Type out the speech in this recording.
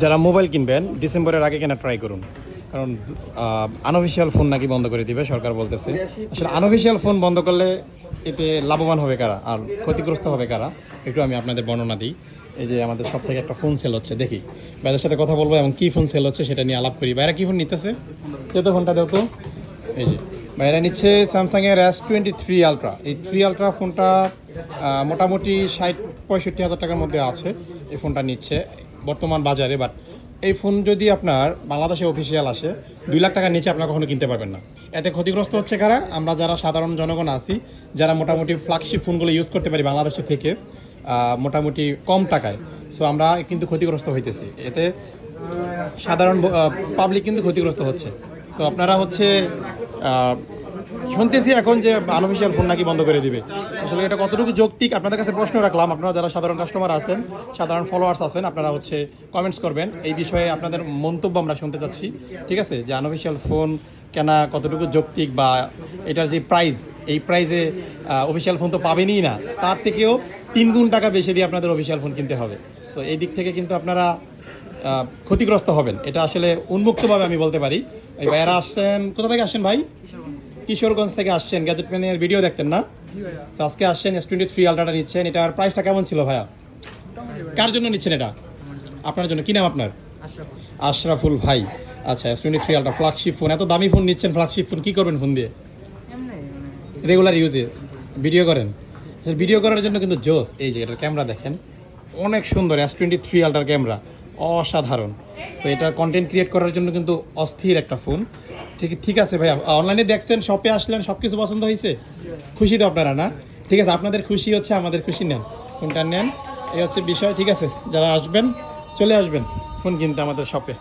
যারা মোবাইল কিনবেন ডিসেম্বরের আগে কেনা ট্রাই করুন, কারণ আনঅফিসিয়াল ফোন নাকি বন্ধ করে দিবে সরকার বলতেছে। আসলে আনঅফিসিয়াল ফোন বন্ধ করলে এতে লাভবান হবে কারা আর ক্ষতিগ্রস্ত হবে কারা, একটু আমি আপনাদের বর্ণনা দিই। এই যে আমাদের সব থেকে একটা ফোন সেল হচ্ছে, দেখি ভাইদের সাথে কথা বলবো এবং কী ফোন সেল হচ্ছে সেটা নিয়ে আলাপ করি। ভাইরা কী ফোন নিতেছে? তো ফোনটা দেও তো। এই যে ভাইরা নিচ্ছে স্যামসাংয়ের S23 আলট্রা। এই 3 আলট্রা ফোনটা মোটামুটি 60-65 হাজার টাকার মধ্যে আছে। এই ফোনটা নিচ্ছে বর্তমান বাজারে। বাট এই ফোন যদি আপনার বাংলাদেশে অফিসিয়াল আসে 2 লাখ টাকার নিচে আপনারা কখনো কিনতে পারবেন না। এতে ক্ষতিগ্রস্ত হচ্ছে কারা? আমরা যারা সাধারণ জনগণ আছি, যারা মোটামুটি ফ্ল্যাগশিপ ফোনগুলো ইউজ করতে পারি বাংলাদেশে থেকে মোটামুটি কম টাকায়। সো আমরা কিন্তু ক্ষতিগ্রস্ত হইতেছি, এতে সাধারণ পাবলিক কিন্তু ক্ষতিগ্রস্ত হচ্ছে। সো আপনারা হচ্ছে শুনতেছি এখন যে আনঅফিসিয়াল ফোন নাকি বন্ধ করে দিবে। আসলে এটা কতটুকু যৌক্তিক আপনাদের কাছে প্রশ্ন রাখলাম। আপনারা যারা সাধারণ কাস্টমার আছেন, সাধারণ ফলোয়ার্স আছেন, আপনারা হচ্ছে কমেন্টস করবেন এই বিষয়ে। আপনাদের মন্তব্য আমরা শুনতে চাচ্ছি, ঠিক আছে? যে আনঅফিসিয়াল ফোন কেনা কতটুকু যৌক্তিক, বা এটার যে প্রাইস, এই প্রাইসে অফিসিয়াল ফোন তো পাবেনই না, তার থেকেও 3 গুণ টাকা বেশি দিয়ে আপনাদের অফিসিয়াল ফোন কিনতে হবে। তো এই দিক থেকে কিন্তু আপনারা ক্ষতিগ্রস্ত হবেন, এটা আসলে উন্মুক্তভাবে আমি বলতে পারি। এই ভাইয়ারা আসছেন, কোথা থেকে আসছেন ভাই? কিশোরগঞ্জ থেকে আসছেন। গ্যাজেট ম্যানের ভিডিও দেখতেন না? আজকে আসছেন S23 আলট্রাটা নিচ্ছেন। এটার প্রাইসটা কেমন ছিল ভাইয়া? কার জন্য নিচ্ছেন এটা? আপনার জন্য। কি নাম আপনার? আশরাফুল ভাই। আচ্ছা, S23 আলট্রা ফ্ল্যাগশিপ ফোন। এত দামি ফোন নিচ্ছেন, ফ্ল্যাগশিপ ফোন কি করবেন ফোন দিয়ে? রেগুলার ইউজে ভিডিও করেন? ভিডিও করার জন্য কিন্তু জোস। এই যে এটার ক্যামেরা দেখেন, অনেক সুন্দর। S23 আলট্রার ক্যামেরা অসাধারণ। সো এটা কন্টেন্ট ক্রিয়েট করার জন্য কিন্তু অস্থির একটা ফোন। ঠিক আছে ভাইয়া, অনলাইনে দেখছেন, শপে আসলেন, সব কিছু পছন্দ হয়েছে? খুশি তো আপনারা না? ঠিক আছে, আপনাদের খুশি হচ্ছে আমাদের খুশি। নেন ফোনটা নেন, এই হচ্ছে বিষয়। ঠিক আছে, যারা আসবেন চলে আসবেন ফোন কিনতে আমাদের শপে।